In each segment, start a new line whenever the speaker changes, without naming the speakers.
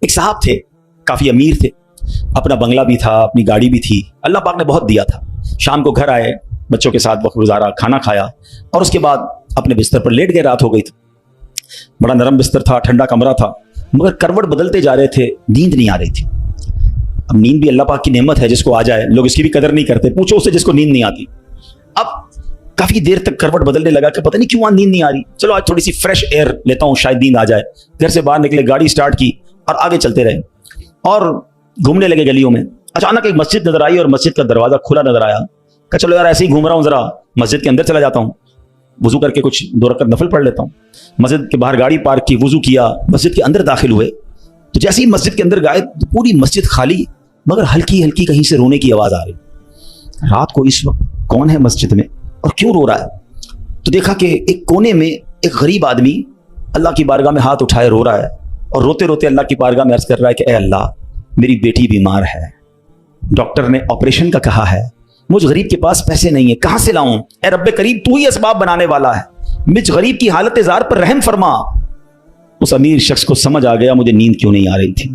ایک صاحب تھے, کافی امیر تھے, اپنا بنگلہ بھی تھا, اپنی گاڑی بھی تھی, اللہ پاک نے بہت دیا تھا. شام کو گھر آئے, بچوں کے ساتھ وقت گزارا, کھانا کھایا اور اس کے بعد اپنے بستر پر لیٹ گئے. رات ہو گئی تھی, بڑا نرم بستر تھا, ٹھنڈا کمرہ تھا, مگر کروٹ بدلتے جا رہے تھے, نیند نہیں آ رہی تھی. اب نیند بھی اللہ پاک کی نعمت ہے, جس کو آ جائے, لوگ اس کی بھی قدر نہیں کرتے. پوچھو اس سے جس کو نیند نہیں آتی. اب کافی دیر تک کروٹ بدلنے لگا کہ پتہ نہیں کیوں نیند نہیں آ رہی, چلو آج تھوڑی سی فریش ایئر لیتا ہوں, شاید نیند آ جائے. گھر سے باہر نکلے, گاڑی سٹارٹ کی اور آگے چلتے رہے اور گھومنے لگے گلیوں میں. اچانک ایک مسجد نظر آئی اور مسجد کا دروازہ کھلا نظر آیا. کہ چلو یار ایسے ہی گھوم رہا ہوں, ذرا مسجد کے اندر چلا جاتا ہوں, وضو کر کے کچھ 2 رکعت نفل پڑھ لیتا ہوں. مسجد کے باہر گاڑی پارک کی, وضو کیا, مسجد کے اندر داخل ہوئے تو جیسے ہی مسجد کے اندر گئے تو پوری مسجد خالی, مگر ہلکی ہلکی کہیں سے رونے کی آواز آ رہی. رات کو اس وقت کون ہے مسجد میں اور کیوں رو رہا ہے؟ تو دیکھا کہ ایک کونے میں ایک غریب آدمی اللہ کی بارگاہ میں ہاتھ اٹھائے رو رہا ہے اور روتے روتے اللہ کی بارگاہ میں عرض کر رہا ہے کہ اے اللہ, میری بیٹی بیمار ہے, ڈاکٹر نے آپریشن کا کہا ہے, مجھ غریب کے پاس پیسے نہیں ہیں, کہاں سے لاؤں؟ اے رب کریم, تو ہی اسباب بنانے والا ہے, مجھ غریب کی حالت زار پر رحم فرما. اس امیر شخص کو سمجھ آ گیا مجھے نیند کیوں نہیں آ رہی تھی,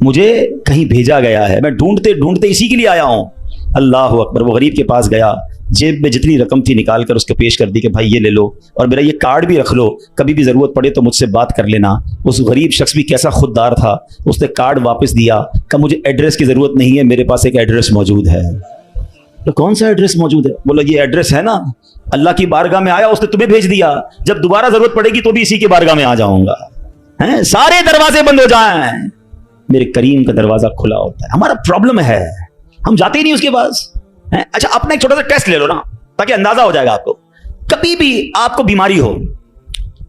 مجھے کہیں بھیجا گیا ہے, میں ڈھونڈتے ڈھونڈتے اسی کے لیے آیا ہوں. اللہ اکبر. وہ غریب کے پاس گیا, جیب میں جتنی رقم تھی نکال کر اس کو پیش کر دی کہ بھائی یہ لے لو اور میرا یہ کارڈ بھی رکھ لو, کبھی بھی ضرورت پڑے تو مجھ سے بات کر لینا. اس غریب شخص بھی کیسا خوددار تھا, اس نے کارڈ واپس دیا کہ مجھے ایڈریس کی ضرورت نہیں ہے, میرے پاس ایک ایڈریس موجود ہے. تو کون سا ایڈریس موجود ہے؟ بولا یہ ایڈریس ہے نا, اللہ کی بارگاہ میں آیا, اس نے تمہیں بھیج دیا, جب دوبارہ ضرورت پڑے گی تو بھی اسی کی بارگاہ میں آ جاؤں گا. سارے دروازے بند ہو جائیں, میرے کریم کا دروازہ کھلا ہوتا ہے. ہمارا پرابلم ہے ہم جاتے ہی نہیں اس کے پاس. اچھا اپنا ایک چھوٹا سا ٹیسٹ لے لو نا, تاکہ اندازہ ہو جائے گا آپ کو. کبھی بھی آپ کو بیماری ہو,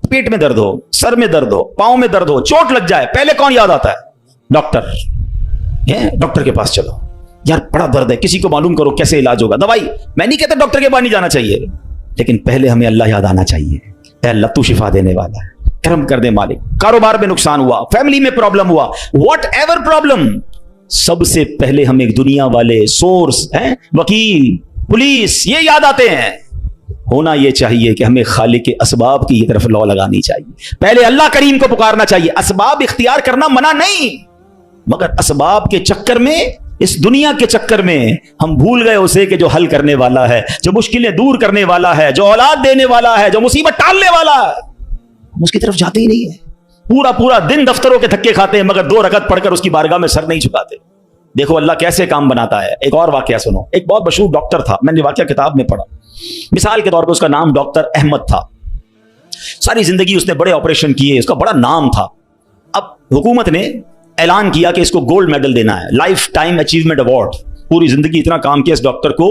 پیٹ میں درد ہو, سر میں درد ہو, پاؤں میں درد ہو, چوٹ لگ جائے, پہلے کون یاد آتا ہے؟ ڈاکٹر. ڈاکٹر کے پاس چلو, یار بڑا درد ہے, کسی کو معلوم کرو کیسے علاج ہوگا, دوائی. میں نہیں کہتا ڈاکٹر کے پاس نہیں جانا چاہیے, لیکن پہلے ہمیں اللہ یاد آنا چاہیے. اے اللہ تو شفا دینے والا ہے, کرم کر دے مالک. کاروبار میں نقصان ہوا, فیملی میں پرابلم ہوا, واٹ ایور پرابلم, سب سے پہلے ہم ایک دنیا والے, سورس, وکیل, پولیس, یہ یاد آتے ہیں. ہونا یہ چاہیے کہ ہمیں خالق کے اسباب کی طرف لو لگانی چاہیے, پہلے اللہ کریم کو پکارنا چاہیے. اسباب اختیار کرنا منع نہیں, مگر اسباب کے چکر میں, اس دنیا کے چکر میں ہم بھول گئے اسے کہ جو حل کرنے والا ہے, جو مشکلیں دور کرنے والا ہے, جو اولاد دینے والا ہے, جو مصیبت ٹالنے والا ہے. ہم اس کی طرف جاتے ہی نہیں ہیں. پورا پورا دن دفتروں کے دھکے کھاتے ہیں, مگر 2 رکعت پڑھ کر اس کی بارگاہ میں سر نہیں جھکاتے. دیکھو اللہ کیسے کام بناتا ہے. ایک اور واقعہ سنو. ایک بہت مشہور ڈاکٹر تھا, میں نے واقعہ کتاب میں پڑھا. مثال کے طور پر اس کا نام ڈاکٹر احمد تھا. ساری زندگی اس نے بڑے آپریشن کیے, اس کا بڑا نام تھا. اب حکومت نے اعلان کیا کہ اس کو گولڈ میڈل دینا ہے, لائف ٹائم اچیومنٹ ایوارڈ. پوری زندگی اتنا کام کیا اس ڈاکٹر کو,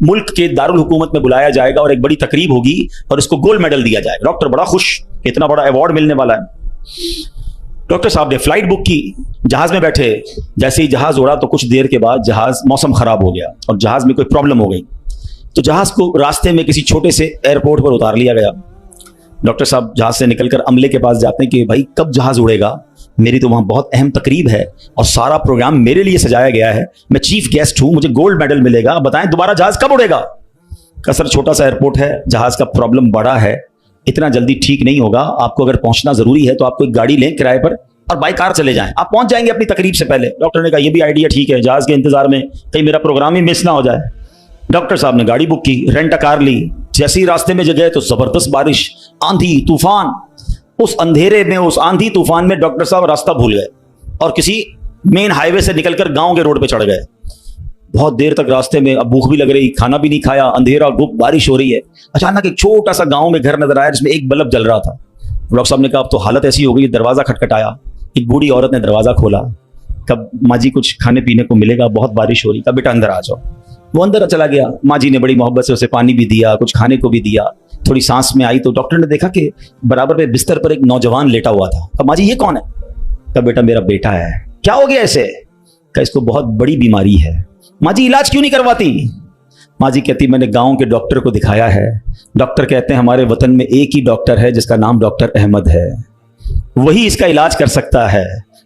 ملک کے دارالحکومت میں بلایا جائے گا اور ایک بڑی تقریب ہوگی اور اس کو گولڈ میڈل دیا جائے گا. ڈاکٹر بڑا خوش کہ اتنا بڑا ایوارڈ ملنے والا ہے. ڈاکٹر صاحب نے فلائٹ بک کی, جہاز میں بیٹھے. جیسے ہی جہاز اڑا تو کچھ دیر کے بعد جہاز, موسم خراب ہو گیا اور جہاز میں کوئی پرابلم ہو گئی, تو جہاز کو راستے میں کسی چھوٹے سے ایئرپورٹ پر اتار لیا گیا. ڈاکٹر صاحب جہاز سے نکل کر عملے کے پاس جاتے ہیں کہ بھائی کب جہاز اڑے گا, میری تو وہاں بہت اہم تقریب ہے اور سارا پروگرام میرے لیے سجایا گیا ہے, میں چیف گیسٹ ہوں, مجھے گولڈ میڈل ملے گا, بتائیں دوبارہ جہاز کب اڑے گا؟ کہ سر چھوٹا سا ایئرپورٹ ہے, جہاز کا پرابلم بڑا ہے, اتنا جلدی ٹھیک نہیں ہوگا, آپ کو اگر پہنچنا ضروری ہے تو آپ کو ایک گاڑی لیں کرائے پر اور بائی کار چلے جائیں, آپ پہنچ جائیں گے اپنی تقریب سے پہلے. ڈاکٹر نے کہا یہ بھی آئیڈیا ٹھیک ہے, جہاز کے انتظار میں کہیں میرا پروگرام ہی مس نہ ہو جائے. ڈاکٹر صاحب نے گاڑی بک کی, رینٹ کار لی. جیسے ہی راستے میں گئے تو زبردست بارش, آندھی طوفان. اس اندھیرے میں, اس آندھی طوفان میں ڈاکٹر صاحب راستہ بھول گئے اور کسی مین ہائی وے سے نکل کر گاؤں کے روڈ پہ چڑھ گئے. بہت دیر تک راستے میں, اب بھوک بھی لگ رہی, کھانا بھی نہیں کھایا, اندھیرا گپ, بارش ہو رہی ہے. اچانک ایک چھوٹا سا گاؤں میں گھر نظر آیا جس میں ایک بلب جل رہا تھا. ڈاکٹر صاحب نے کہا اب تو حالت ایسی ہو گئی, دروازہ کھٹکھٹایا. ایک بوڑھی عورت نے دروازہ کھولا, کب ماں جی کچھ کھانے پینے کو ملے گا, بہت بارش ہو رہی, کب بیٹا اندر آ جاؤ. وہ اندر چلا گیا. ماں جی نے بڑی محبت سے اسے پانی بھی دیا, کچھ کھانے کو بھی دیا. تھوڑی سانس میں آئی تو ڈاکٹر نے دیکھا کہ برابر میں بستر پر ایک نوجوان لیٹا ہوا تھا. کہا ماں جی یہ کون ہے؟ کہا بیٹا میرا بیٹا ہے. کیا ہو گیا اسے؟ کہا اس کو بہت بڑی بیماری ہے. ماں جی علاج کیوں نہیں کرواتی؟ ماں جی کہتی میں نے گاؤں کے ڈاکٹر کو دکھایا ہے, ڈاکٹر کہتے ہیں ہمارے وطن میں ایک ہی ڈاکٹر ہے جس کا نام ڈاکٹر احمد ہے, وہی اس کا علاج کر سکتا ہے.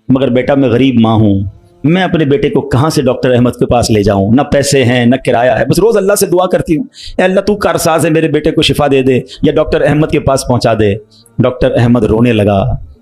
مگر بیٹا میں غریب ماں ہوں, میں اپنے بیٹے کو کہاں سے ڈاکٹر احمد کے پاس لے جاؤں, نہ پیسے ہیں نہ کرایہ ہے, بس روز اللہ سے دعا کرتی ہوں اے اللہ تو کارساز ہے, میرے بیٹے کو شفا دے دے یا ڈاکٹر احمد کے پاس پہنچا دے. ڈاکٹر احمد رونے لگا,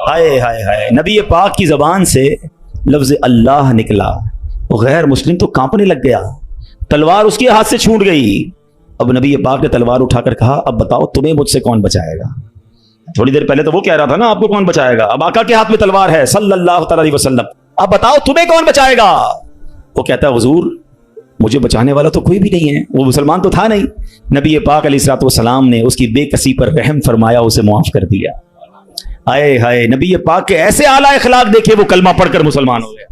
ہائے ہائے ہائے، نبی پاک کی زبان سے لفظ اللہ نکلا، غیر مسلم تو کانپنے لگ گیا، تلوار اس کے ہاتھ سے چھوٹ گئی۔ اب نبی پاک نے تلوار اٹھا کر کہا اب بتاؤ تمہیں مجھ سے کون بچائے گا؟ تھوڑی دیر پہلے تو وہ کہہ رہا تھا نا آپ کو کون بچائے گا، اب آقا کے ہاتھ میں تلوار ہے صلی اللہ تعالی علیہ وسلم، اب بتاؤ تمہیں کون بچائے گا؟ وہ کہتا ہے حضور مجھے بچانے والا تو کوئی بھی نہیں ہے، وہ مسلمان تو تھا نہیں۔ نبی پاک علیہ الصلوۃ والسلام نے اس کی بے کسی پر رحم فرمایا، اسے معاف کر دیا۔ آئے ہائے، نبی پاک کے ایسے اعلیٰ اخلاق دیکھے، وہ کلمہ پڑھ کر مسلمان ہو گیا۔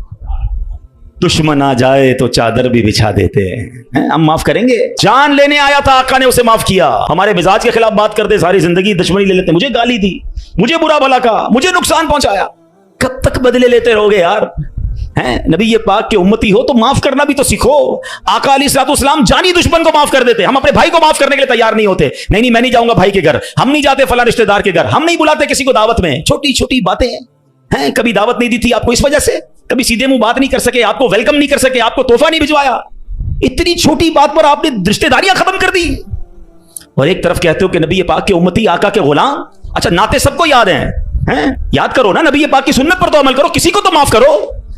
دشمن آ جائے تو چادر بھی بچھا دیتے ہیں، ہم معاف کریں گے؟ جان لینے آیا تھا آقا نے اسے معاف کیا۔ ہمارے مزاج کے خلاف بات کرتے ساری زندگی دشمنی لے لیتے، مجھے گالی دی، مجھے برا بھلا کہا، مجھے نقصان پہنچایا، کب تک بدلے لیتے رہو گے یار؟ نبی پاک کے امتی ہو تو معاف کرنا بھی تو سیکھو۔ آقا علیہ الصلوۃ والسلام جانی دشمن کو معاف کر دیتے، ہم اپنے بھائی کو معاف کرنے کے لیے تیار نہیں ہوتے، نہیں میں نہیں جاؤں گا بھائی کے گھر، ہم نہیں جاتے فلاں رشتہ دار کے گھر، ہم نہیں بلاتے کسی کو دعوت میں۔ چھوٹی چھوٹی باتیں ہیں، کبھی دعوت نہیں دی تھی آپ کو اس وجہ سے، کبھی سیدھے منہ بات نہیں کر سکے، آپ کو ویلکم نہیں کر سکے، آپ کو تحفہ نہیں بھجوایا، اتنی چھوٹی بات پر آپ نے رشتہ داریاں ختم کر دی۔ اور ایک طرف کہتے ہو کہ نبی پاک کے امتی، آقا کے غلام، اچھا نعتیں سب کو یاد ہیں، یاد کرو نا، نبی پاک کی سنت پر تو عمل کرو، کسی کو تو معاف کرو۔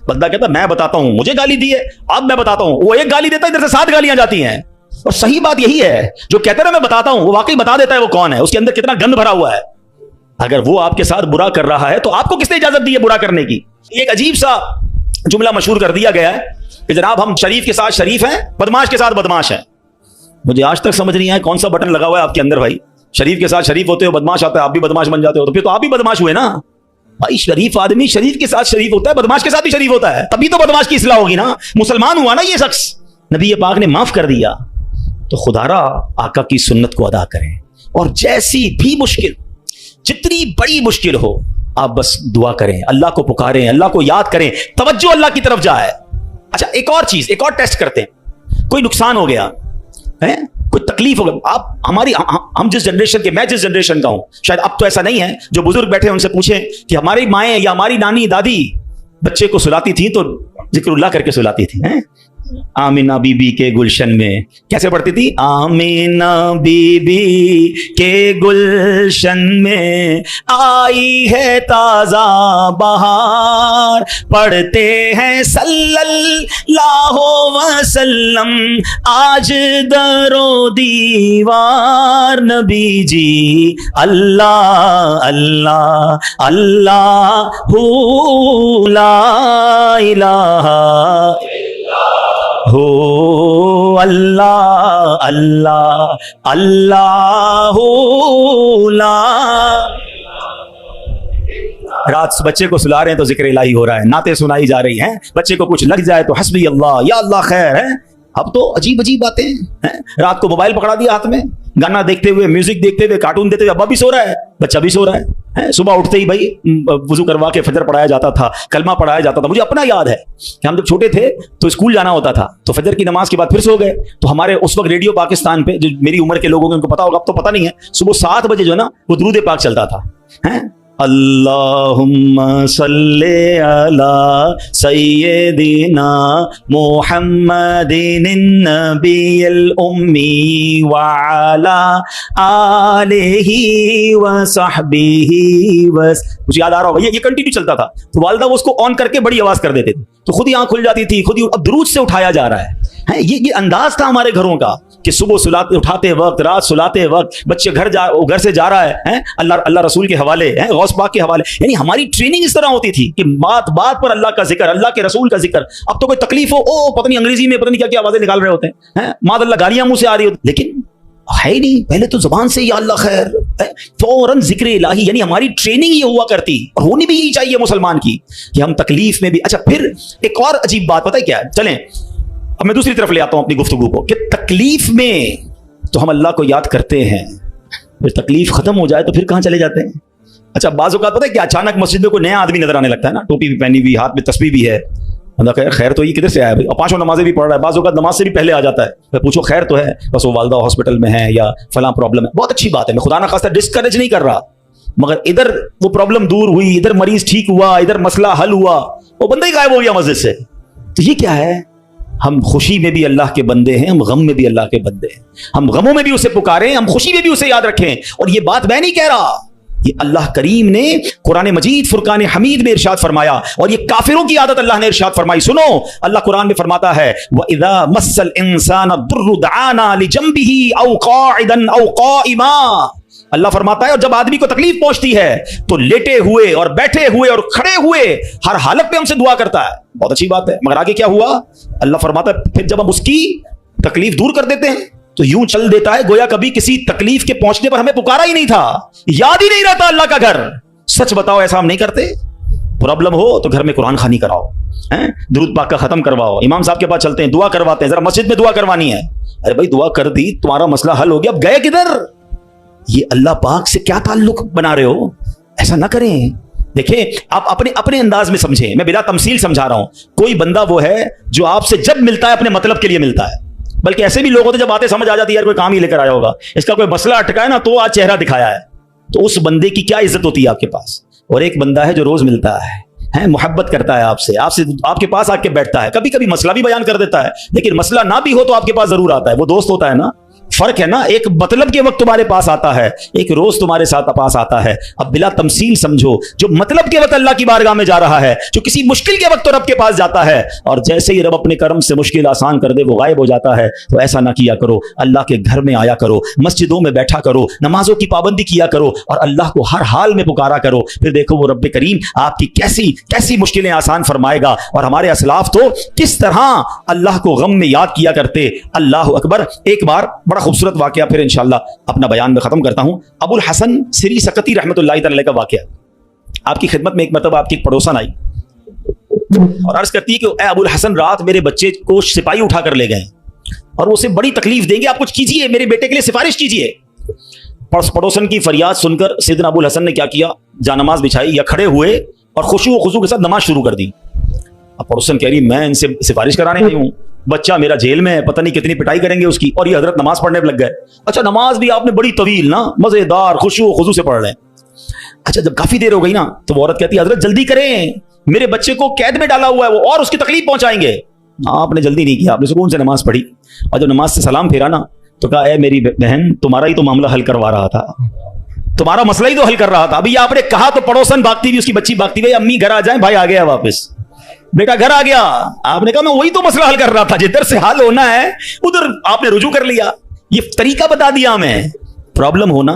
بندہ کہتا میں بتاتا ہوں، مجھے گالی دی ہے، اب میں بتاتا ہوں، وہ ایک گالی دیتا ہے ادھر سے 7 گالیاں جاتی ہیں۔ اور صحیح بات یہی ہے، جو کہتا ہے میں بتاتا ہوں وہ واقعی بتا دیتا ہے وہ کون ہے، اس کے اندر کتنا گند بھرا ہوا ہے۔ اگر وہ آپ کے ساتھ برا کر رہا ہے تو آپ کو کس نے اجازت دی ہے برا کرنے کی؟ ایک عجیب سا جملہ مشہور کر دیا گیا ہے کہ جناب ہم شریف کے ساتھ شریف ہیں، بدماش کے ساتھ بدماش ہیں۔ مجھے آج تک سمجھ نہیں آیا کون سا بٹن لگا ہوا ہے آپ کے اندر بھائی؟ شریف کے ساتھ شریف ہوتے ہو، بدماش آتا ہے آپ بھی بدماش بن جاتے ہو، تو پھر تو آپ بھی بدماش ہوئے نا بھائی۔ شریف آدمی شریف کے ساتھ شریف ہوتا ہے، بدماش کے ساتھ بھی شریف ہوتا ہے، تبھی تو بدماش کی اصلاح ہوگی نا، مسلمان ہوا نا یہ شخص۔ نبی پاک نے معاف کر دیا تو خدا را آقا کی سنت کو ادا کریں، اور جیسی بھی مشکل، جتنی بڑی مشکل ہو، آپ بس دعا کریں، اللہ کو پکاریں، اللہ کو یاد کریں، توجہ اللہ کی طرف جائے۔ اچھا ایک اور چیز، ایک اور ٹیسٹ کرتے ہیں، کوئی نقصان ہو گیا ہے، کوئی تکلیف ہو گئی، آپ ہم جس جنریشن کے، میں جس جنریشن کا ہوں، شاید اب تو ایسا نہیں ہے، جو بزرگ بیٹھے ہیں ان سے پوچھیں کہ ہماری مائیں یا ہماری نانی دادی بچے کو سلاتی تھی تو ذکر اللہ کر کے سلاتی تھی، آمینہ بی بی کے گلشن میں کیسے پڑھتی تھی؟ آمینہ بی بی کے گلشن میں آئی ہے تازہ بہار، پڑھتے ہیں صلی اللہ وسلم آج در و دیوار، نبی جی اللہ اللہ اللہ لا الہ ہو اللہ اللہ اللہ لا۔ رات بچے کو سلا رہے ہیں تو ذکر الہی ہو رہا ہے، نعتیں سنائی جا رہی ہیں، بچے کو کچھ لگ جائے تو حسبی اللہ یا اللہ خیر ہے۔ اب تو عجیب عجیب باتیں ہیں، رات کو موبائل پکڑا دیا ہاتھ میں، گانا دیکھتے ہوئے، میوزک دیکھتے ہوئے، کارٹون دیکھتے ہوئے، ابا بھی سو رہا ہے، بچہ بھی سو رہا ہے۔ صبح اٹھتے ہی بھائی وضو کروا کے فجر پڑھایا جاتا تھا، کلمہ پڑھایا جاتا تھا۔ مجھے اپنا یاد ہے کہ ہم جب چھوٹے تھے تو اسکول جانا ہوتا تھا، تو فجر کی نماز کے بعد پھر سو گئے، تو ہمارے اس وقت ریڈیو پاکستان پہ، جو میری عمر کے لوگوں کو ان کو پتا ہوگا، اب تو پتا نہیں ہے، صبح 7 بجے جو ہے نا وہ درود پاک چلتا تھا، اللہم صلی علی سیدنا محمد النبی الامی وعلی آلہ وصحبہ مجھے یاد آ رہا ہوگا یہ کنٹینیو چلتا تھا، تو والدہ وہ اس کو آن کر کے بڑی آواز کر دیتے تھے، تو خود ہی آنکھ کھل جاتی تھی، خود ہی اب درود سے اٹھایا جا رہا ہے۔ یہ انداز تھا ہمارے گھروں کا کہ صبح سلاتے اٹھاتے وقت، رات سلاتے وقت، بچے گھر سے جا رہا ہے، اللہ رسول کے حوالے، غوث پاک کے حوالے، یعنی ہماری ٹریننگ اس طرح ہوتی تھی کہ بات بات پر اللہ کا ذکر، اللہ کے رسول کا ذکر۔ اب تو کوئی تکلیف ہو، پتہ نہیں انگریزی میں پتہ نہیں کیا کیا آوازیں نکال رہے ہوتے ہیں، معاذ اللہ گالیاں منہ سے آ رہی ہوتی، لیکن ہے نہیں، پہلے تو زبان سے یا اللہ خیر، فوراً ذکر الہی، یعنی ہماری ٹریننگ یہ ہوا کرتی، اور ہونی بھی یہی چاہیے مسلمان کی کہ ہم تکلیف میں بھی۔ اچھا پھر ایک اور عجیب بات پتہ ہے کیا ہے، چلیں اب میں دوسری طرف لے آتا ہوں اپنی گفتگو کو، کہ تکلیف میں تو ہم اللہ کو یاد کرتے ہیں، پھر تکلیف ختم ہو جائے تو پھر کہاں چلے جاتے ہیں؟ اچھا بعض اوقات پتہ ہے کہ اچانک مسجد میں کوئی نیا آدمی نظر آنے لگتا ہے نا، ٹوپی بھی پہنی ہوئی، ہاتھ میں تسبیح بھی ہے، خیر تو یہ کدھر سے آیا بھائی، اور 5 نمازیں بھی پڑھ رہا ہے، بعض اوقات نماز سے بھی پہلے آ جاتا ہے، میں پوچھو خیر تو ہے، بس وہ والدہ ہاسپٹل میں ہے یا فلاں پرابلم ہے، بہت اچھی بات ہے، میں خدا نخواستہ ڈسکریج نہیں کر رہا، مگر ادھر وہ پرابلم دور ہوئی، ادھر مریض ٹھیک ہوا، ادھر مسئلہ حل ہوا، وہ بندہ ہی غائب ہو گیا مسجد سے، تو یہ کیا ہے؟ ہم خوشی میں بھی اللہ کے بندے ہیں، ہم غم میں بھی اللہ کے بندے ہیں، ہم غموں میں بھی اسے پکاریں، ہم خوشی میں بھی اسے یاد رکھیں۔ اور یہ بات میں نہیں کہہ رہا، یہ اللہ کریم نے قرآن مجید فرقان حمید میں ارشاد فرمایا، اور یہ کافروں کی عادت اللہ نے ارشاد فرمائی. سنو، اللہ قرآن میں فرماتا ہے وَإِذَا مَسَّ الْإِنسَانَ الضُّرُّ دَعَانَا لِجَنبِهِ أَوْ قَاعِدًا أَوْ قَائِمًا. اللہ فرماتا ہے اور جب آدمی کو تکلیف پہنچتی ہے تو لیٹے ہوئے اور بیٹھے ہوئے اور کھڑے ہوئے ہر حالت پہ ہم سے دعا کرتا ہے. بہت اچھی بات ہے، مگر آگے کیا ہوا؟ اللہ فرماتا ہے پھر جب ہم اس کی تکلیف دور کر دیتے ہیں تو یوں چل دیتا ہے گویا کبھی کسی تکلیف کے پہنچنے پر ہمیں پکارا ہی نہیں تھا، یاد ہی نہیں رہتا اللہ کا گھر. سچ بتاؤ ایسا ہم نہیں کرتے؟ پرابلم ہو تو گھر میں قرآن خوانی کراؤ، درود پاک کا ختم کرواؤ، امام صاحب کے پاس چلتے ہیں، دعا کرواتے ہیں، ذرا مسجد میں دعا کروانی ہے. ارے بھائی دعا کر دی، تمہارا مسئلہ حل ہو گیا، اب گئے کدھر؟ یہ اللہ پاک سے کیا تعلق بنا رہے ہو؟ ایسا نہ کریں. دیکھیں آپ اپنے انداز میں سمجھیں، میں بلا تمثیل سمجھا رہا ہوں. کوئی بندہ وہ ہے جو آپ سے جب ملتا ہے اپنے مطلب کے لیے ملتا ہے، بلکہ ایسے بھی لوگ ہوتے ہیں جب باتیں سمجھ آ جاتی ہے یار کوئی کام ہی لے کر آیا ہوگا، اس کا کوئی مسئلہ اٹکا ہے نا تو آج چہرہ دکھایا ہے، تو اس بندے کی کیا عزت ہوتی ہے آپ کے پاس. اور ایک بندہ ہے جو روز ملتا ہے، محبت کرتا ہے آپ سے آپ کے پاس آ کے بیٹھتا ہے، کبھی کبھی مسئلہ بھی بیان کر دیتا ہے، لیکن مسئلہ نہ بھی ہو تو آپ کے پاس ضرور آتا ہے. وہ دوست ہوتا ہے نا، فرق ہے نا، ایک مطلب کے وقت تمہارے پاس آتا ہے، ایک روز تمہارے ساتھ پاس آتا ہے. اب بلا تمثیل سمجھو، جو مطلب کے وقت اللہ کی بارگاہ میں جا رہا ہے، جو کسی مشکل کے وقت تو رب کے پاس جاتا ہے، اور جیسے ہی رب اپنے کرم سے مشکل آسان کر دے وہ غائب ہو جاتا ہے. تو ایسا نہ کیا کرو، اللہ کے گھر میں آیا کرو، مسجدوں میں بیٹھا کرو، نمازوں کی پابندی کیا کرو، اور اللہ کو ہر حال میں پکارا کرو. پھر دیکھو وہ رب کریم آپ کی کیسی مشکلیں آسان فرمائے گا. اور ہمارے اسلاف تو کس طرح اللہ کو غم میں یاد کیا کرتے. اللہ اکبر. ایک بار بڑا خوبصورت واقعہ پھر انشاءاللہ اپنا بیان میں ختم کرتا ہوں. ابو الحسن سری سکتی رحمۃ اللہ تعالی کا واقعہ. آپ کی خدمت میں ایک مرتبہ آپ کی ایک پڑوسن آئی اور عرض کرتی ہے کہ اے ابو الحسن، رات میرے بچے کو سپاہی اٹھا کر لے گئے اور وہ اسے بڑی تکلیف دیں گے، آپ کچھ کیجئے، میرے بیٹے کے لیے سفارش کیجئے. پڑوسن کی فریاد سن کر سیدنا ابو الحسن نے کیا کیا؟ جانماز بچھائی یا کھڑے ہوئے اور خشوع و خضوع کے ساتھ نماز شروع کر دی. اب پڑوسن کہہ رہی میں ان سے سفارش کرانے آئی ہوں، بچہ میرا جیل میں ہے، پتہ نہیں کتنی پٹائی کریں گے اس کی، اور یہ حضرت نماز پڑھنے لگ گئے. اچھا نماز بھی آپ نے بڑی طویل نا، مزیدار خشوع و خضوع سے پڑھ رہے ہیں. اچھا جب کافی دیر ہو گئی نا تو وہ عورت کہتی ہے حضرت جلدی کریں، میرے بچے کو قید میں ڈالا ہوا ہے وہ، اور اس کی تکلیف پہنچائیں گے. آپ نے جلدی نہیں کیا، آپ نے سکون سے نماز پڑھی، اور جب نماز سے سلام پھیرا نا تو کہا اے میری بہن، تمہارا ہی تو معاملہ حل کروا رہا تھا، تمہارا مسئلہ ہی تو حل کر رہا تھا. ابھی آپ نے کہا تو پڑوسن بھاگتی ہوئی، اس کی بچی بھاگتی ہوئی، امی گھر آ جائیں، بھائی آ گیا واپس، بیٹا گھر آ گیا. آپ نے کہا میں وہی تو مسئلہ حل کر رہا تھا، جدھر سے حل ہونا ہے ادھر آپ نے رجوع کر لیا. یہ طریقہ بتا دیا ہمیں. پرابلم ہونا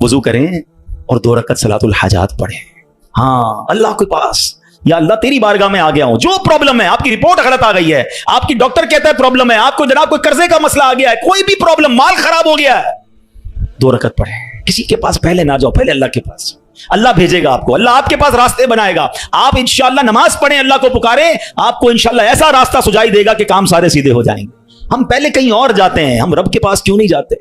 وضو کریں اور 2 رکعت صلاۃ الحاجات پڑھیں. ہاں اللہ کے پاس، یا اللہ تیری بارگاہ میں آ گیا ہوں، جو پرابلم ہے، آپ کی رپورٹ غلط آ گئی ہے، آپ کی ڈاکٹر کہتا ہے پرابلم ہے، آپ کو جناب کوئی قرضے کا مسئلہ آ گیا ہے، کوئی بھی پرابلم، مال خراب ہو گیا ہے، 2 رکعت پڑھیں. کسی کے پاس پہلے نہ جاؤ، پہلے اللہ کے پاس. اللہ بھیجے گا آپ کو، اللہ آپ کے پاس راستے بنائے گا. آپ انشاءاللہ نماز پڑھیں، اللہ کو پکاریں، آپ کو انشاءاللہ ایسا راستہ سجائی دے گا کہ کام سارے سیدھے ہو جائیں گے. ہم پہلے کہیں اور جاتے ہیں، ہم رب کے پاس کیوں نہیں جاتے؟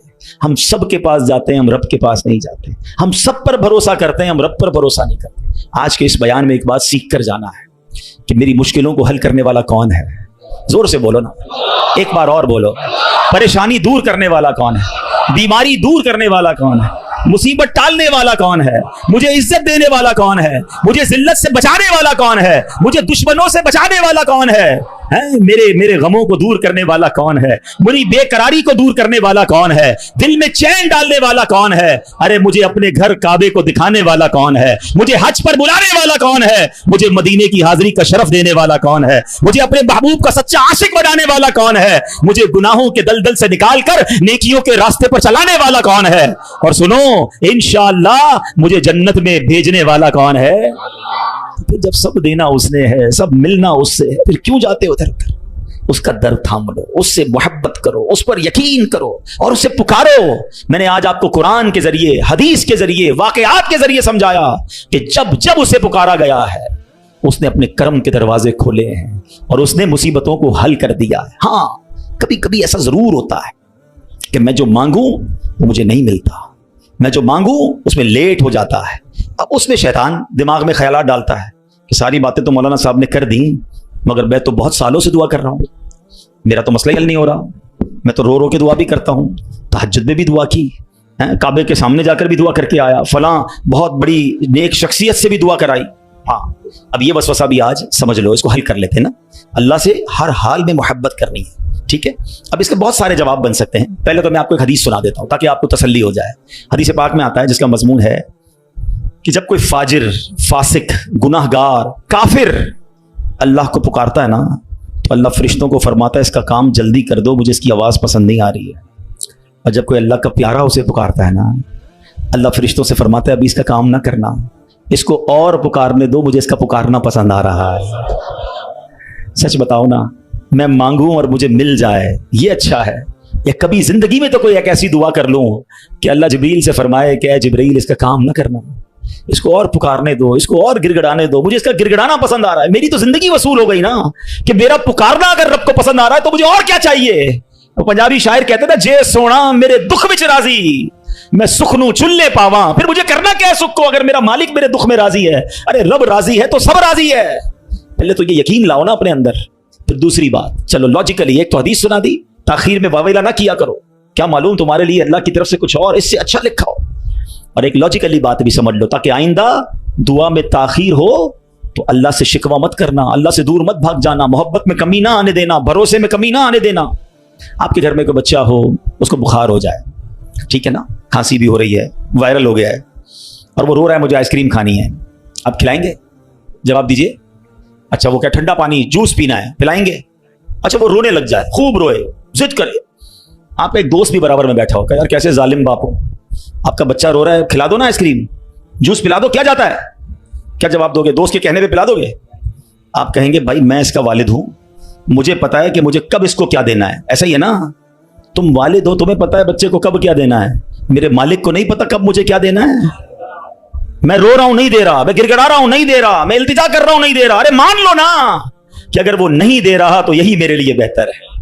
ہم سب کے پاس جاتے ہیں، ہم رب کے پاس نہیں جاتے. ہم سب پر بھروسہ کرتے ہیں، ہم رب پر بھروسہ نہیں کرتے. آج کے اس بیان میں ایک بات سیکھ کر جانا ہے کہ میری مشکلوں کو حل کرنے والا کون ہے. زور سے بولو نا، ایک بار اور بولو. پریشانی دور کرنے والا کون ہے؟ بیماری دور کرنے والا کون ہے؟ مصیبت ٹالنے والا کون ہے؟ مجھے عزت دینے والا کون ہے؟ مجھے ذلت سے بچانے والا کون ہے؟ مجھے دشمنوں سے بچانے والا کون ہے؟ میرے غموں کو دور کرنے والا کون ہے؟ میری بے قراری کو دور کرنے والا کون ہے؟ دل میں چین ڈالنے والا کون ہے؟ ارے مجھے اپنے گھر کعبے کو دکھانے والا کون ہے؟ مجھے حج پر بلانے والا کون ہے؟ مجھے مدینے کی حاضری کا شرف دینے والا کون ہے؟ مجھے اپنے محبوب کا سچا عاشق بنانے والا کون ہے؟ مجھے گناہوں کے دلدل سے نکال کر نیکیوں کے راستے پر چلانے والا کون ہے؟ اور سنو انشاءاللہ مجھے جنت میں بھیجنے والا کون ہے؟ پھر جب سب دینا اس نے ہے، سب ملنا اس سے ہے، پھر کیوں جاتے ادھر؟ اس کا درد تھام لو، اس سے محبت کرو، اس پر یقین کرو اور اسے پکارو. میں نے آج آپ کو قرآن کے ذریعے، حدیث کے ذریعے، واقعات کے ذریعے سمجھایا کہ جب اسے پکارا گیا ہے اس نے اپنے کرم کے دروازے کھولے ہیں اور اس نے مصیبتوں کو حل کر دیا ہے. ہاں کبھی کبھی ایسا ضرور ہوتا ہے کہ میں جو مانگوں وہ مجھے نہیں ملتا، میں جو مانگوں اس میں لیٹ ہو جاتا ہے. اب اس میں شیطان دماغ میں خیالات ڈالتا ہے کہ ساری باتیں تو مولانا صاحب نے کر دیں، مگر میں تو بہت سالوں سے دعا کر رہا ہوں، میرا تو مسئلہ حل نہیں ہو رہا. میں تو رو کے دعا بھی کرتا ہوں، تہجد میں بھی دعا کی، کعبے کے سامنے جا کر بھی دعا کر کے آیا، فلاں بہت بڑی نیک شخصیت سے بھی دعا کرائی. ہاں اب یہ وسوسہ بھی آج سمجھ لو، اس کو حل کر لیتے ہیں نا. اللہ سے ہر حال میں محبت کرنی ہے، ٹھیک ہے. اب اس کے بہت سارے جواب بن سکتے ہیں. پہلے تو میں آپ کو ایک حدیث سنا دیتا ہوں تاکہ آپ کو تسلی ہو جائے. حدیث پاک میں آتا ہے جس کا مضمون ہے کہ جب کوئی فاجر، فاسق، گناہگار، کافر اللہ کو پکارتا ہے نا تو اللہ فرشتوں کو فرماتا ہے اس کا کام جلدی کر دو، مجھے اس کی آواز پسند نہیں آ رہی ہے۔ اور جب کوئی اللہ کا پیارا اسے پکارتا ہے نا، اللہ فرشتوں سے فرماتا ہے ابھی اس کا کام نہ کرنا، اس کو اور پکارنے دو، مجھے اس کا پکارنا پسند آ رہا ہے۔ سچ بتاؤ نا، میں مانگوں اور مجھے مل جائے یہ اچھا ہے، یا کبھی زندگی میں تو کوئی ایک ایسی دعا کر لوں کہ اللہ جبریل سے فرمائے کہ اے جبریل اس کا کام نہ کرنا، اس کو اور پکارنے دو، اس کو اور گڑگڑانے دو، مجھے اس کا گڑگڑانا پسند آ رہا ہے، میری تو زندگی وصول ہو گئی نا کہ میرا پکارنا اگر رب کو پسند آ رہا ہے تو مجھے اور کیا چاہیے۔ وہ پنجابی شاعر کہتے تھے جے سونا میرے دکھ وچ راضی، میں سکھ نو چلے پاواں، پھر مجھے کرنا کیا ہے سکھ کو اگر میرا مالک میرے دکھ میں راضی ہے۔ ارے رب راضی ہے تو سب راضی ہے، پہلے تو یہ یقین لاؤ نا اپنے اندر۔ پھر دوسری بات، چلو لاجیکلی ایک تو حدیث سنا دی، تاخیر میں واویلا نہ کیا کرو، کیا معلوم تمہارے لیے اللہ کی طرف سے کچھ اور اس سے اچھا لکھا ہو۔ اور ایک لاجیکلی بات بھی سمجھ لو تاکہ آئندہ دعا میں تاخیر ہو تو اللہ سے شکوہ مت کرنا، اللہ سے دور مت بھاگ جانا، محبت میں کمی نہ آنے دینا، بھروسے میں کمی نہ آنے دینا۔ آپ کے گھر میں کوئی بچہ ہو، اس کو بخار ہو جائے، ٹھیک ہے نا، کھانسی بھی ہو رہی ہے، وائرل ہو گیا ہے، اور وہ رو رہا ہے مجھے آئس کریم کھانی ہے، آپ کھلائیں گے؟ جواب دیجئے۔ اچھا وہ کیا ٹھنڈا پانی جوس پینا ہے، پلائیں گے؟ اچھا وہ رونے لگ جائے، خوب روئے، ضد کرے، آپ کا ایک دوست بھی برابر میں بیٹھا ہو کہ یار کیسے ظالم باپ ہو، آپ کا بچہ رو رہا ہے، کھلا دو نا آئس کریم، جوس پلا دو، کیا جاتا ہے؟ کیا جواب دو گے؟ دوست کے کہنے پہ پلا دو گے؟ آپ کہیں گے بھائی میں اس کا والد ہوں، مجھے پتا ہے کہ مجھے کب اس کو کیا دینا ہے، ایسا ہی ہے نا؟ تم والد ہو، تمہیں پتا ہے بچے کو کب کیا دینا ہے، میرے مالک کو نہیں پتا کب مجھے کیا دینا ہے؟ میں رو رہا ہوں نہیں دے رہا، میں گڑگڑا رہا ہوں نہیں دے رہا، میں التجا کر رہا ہوں نہیں دے رہا، ارے مان لو نا کہ اگر وہ نہیں دے رہا تو یہی میرے لیے بہتر ہے۔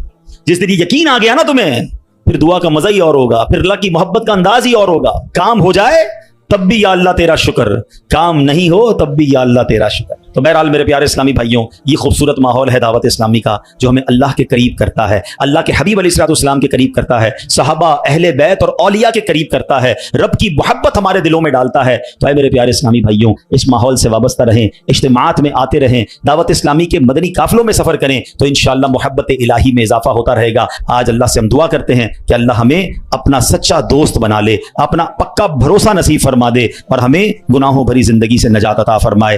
جس دن یقین آ گیا نا تمہیں، پھر دعا کا مزہ ہی اور ہوگا، پھر اللہ کی محبت کا انداز ہی اور ہوگا۔ کام ہو جائے تب بھی یا اللہ تیرا شکر، کام نہیں ہو تب بھی یا اللہ تیرا شکر۔ تو بہرحال میرے پیارے اسلامی بھائیوں، یہ خوبصورت ماحول ہے دعوت اسلامی کا جو ہمیں اللہ کے قریب کرتا ہے، اللہ کے حبیب علیہ الصلوۃ والسلام کے قریب کرتا ہے، صحابہ، اہل بیت اور اولیاء کے قریب کرتا ہے، رب کی محبت ہمارے دلوں میں ڈالتا ہے۔ تو اے میرے پیارے اسلامی بھائیوں، اس ماحول سے وابستہ رہیں، اجتماعات میں آتے رہیں، دعوت اسلامی کے مدنی قافلوں میں سفر کریں تو انشاءاللہ محبت الہی میں اضافہ ہوتا رہے گا۔ آج اللہ سے ہم دعا کرتے ہیں کہ اللہ ہمیں اپنا سچا دوست بنا لے، اپنا پکا بھروسہ نصیب فرما دے اور ہمیں گناہوں بھری زندگی سے نجات عطا فرمائے۔